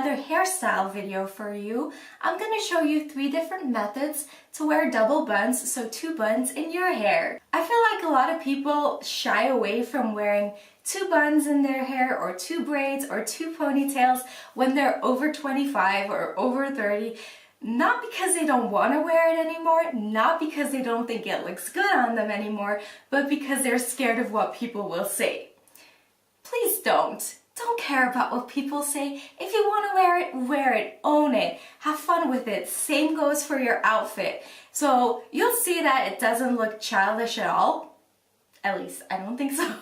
another hairstyle video for you. I'm going to show you 3 different methods to wear double buns, so 2 buns in your hair. I feel like a lot of people shy away from wearing 2 buns in their hair or 2 braids or 2 ponytails when they're over 25 or over 30. Not because they don't want to wear it anymore, not because they don't think it looks good on them anymore, but because they're scared of what people will say. Please don't. Don't care about what people say. If you want to wear it, own it. Have fun with it. Same goes for your outfit. So you'll see that it doesn't look childish at all. At least I don't think so.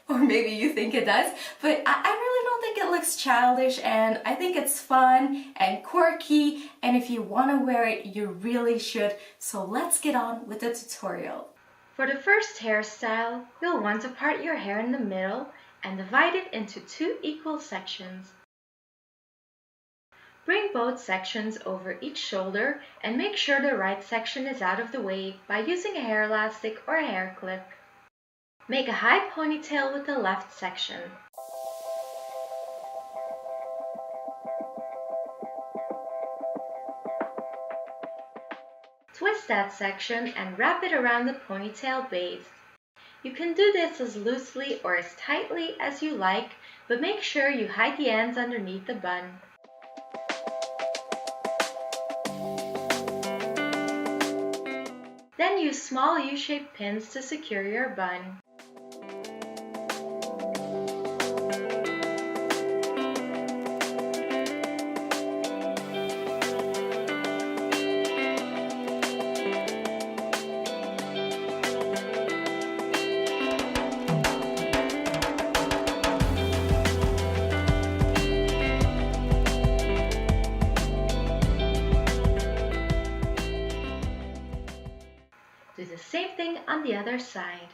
Or maybe you think it does. But I really don't think it looks childish, and I think it's fun and quirky. And if you want to wear it, you really should. So let's get on with the tutorial. For the first hairstyle, you'll want to part your hair in the middle and divide it into 2 equal sections. Bring both sections over each shoulder and make sure the right section is out of the way by using a hair elastic or a hair clip. Make a high ponytail with the left section. Twist that section and wrap it around the ponytail base. You can do this as loosely or as tightly as you like, but make sure you hide the ends underneath the bun. Then use small U-shaped pins to secure your bun. Do the same thing on the other side.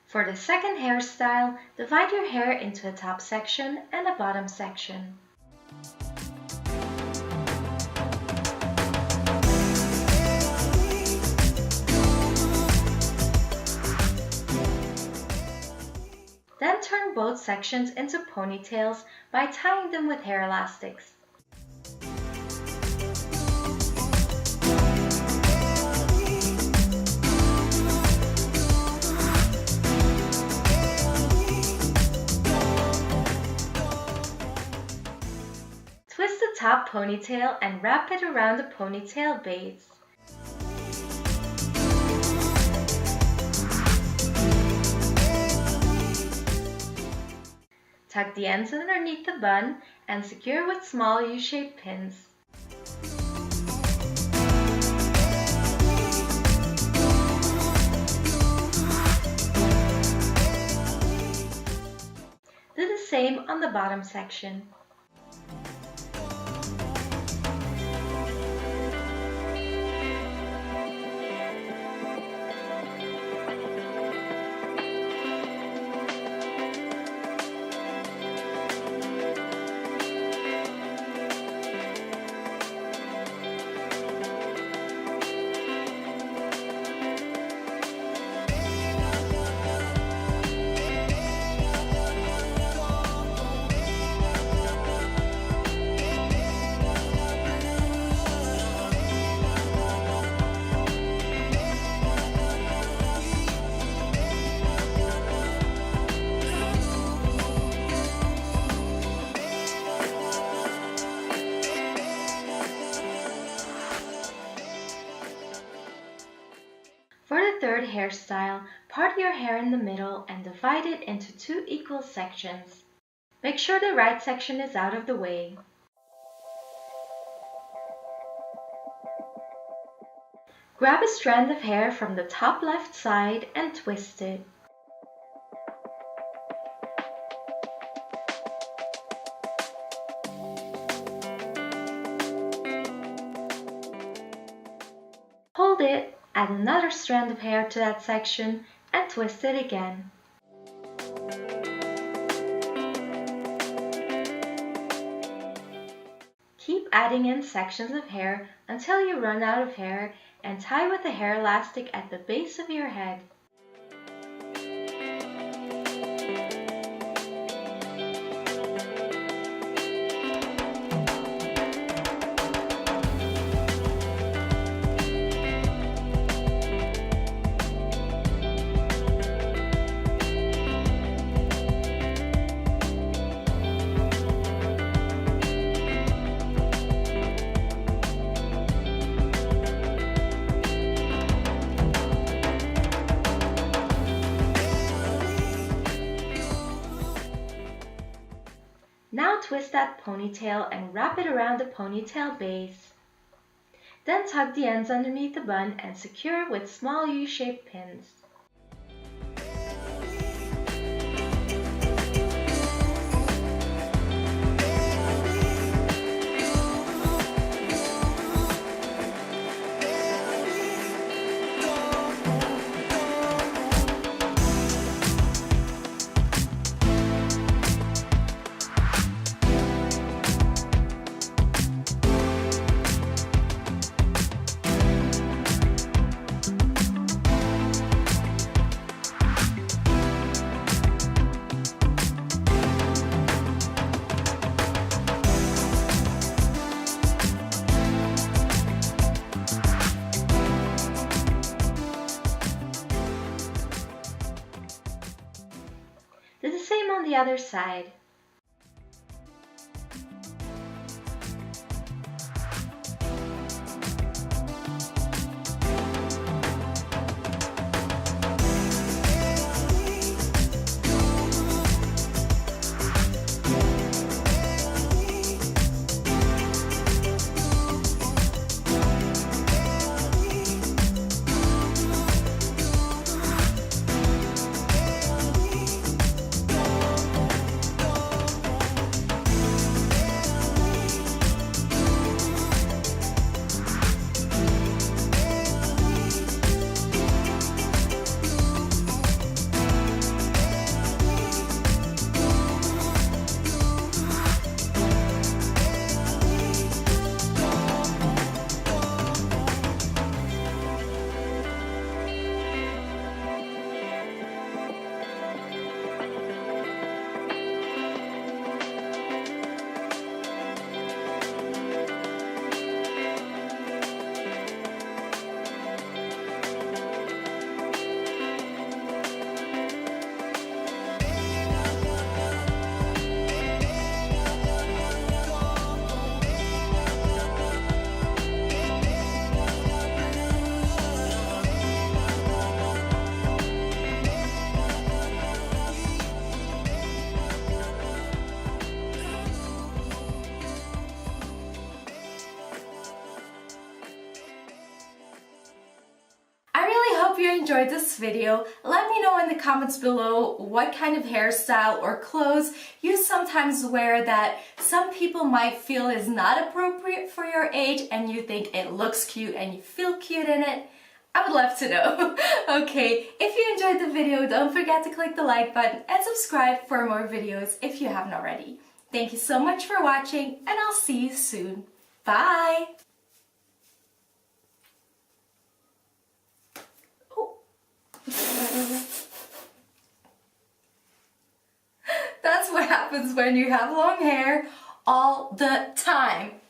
For the second hairstyle, divide your hair into a top section and a bottom section. Then turn both sections into ponytails by tying them with hair elastics. Twist the top ponytail and wrap it around the ponytail base. Tuck the ends underneath the bun and secure with small U-shaped pins. Do the same on the bottom section. hairstyle, part your hair in the middle and divide it into 2 equal sections. Make sure the right section is out of the way. Grab a strand of hair from the top left side and twist it. Hold it, add another strand of hair to that section, and twist it again. Keep adding in sections of hair until you run out of hair and tie with a hair elastic at the base of your head. Now twist that ponytail and wrap it around the ponytail base. Then tuck the ends underneath the bun and secure with small U-shaped pins. Do the same on the other side. You enjoyed this video. Let me know in the comments below what kind of hairstyle or clothes you sometimes wear that some people might feel is not appropriate for your age and you think it looks cute and you feel cute in it. I would love to know. Okay, if you enjoyed the video, don't forget to click the like button and subscribe for more videos if you haven't already. Thank you so much for watching and I'll see you soon. Bye! That's what happens when you have long hair all the time.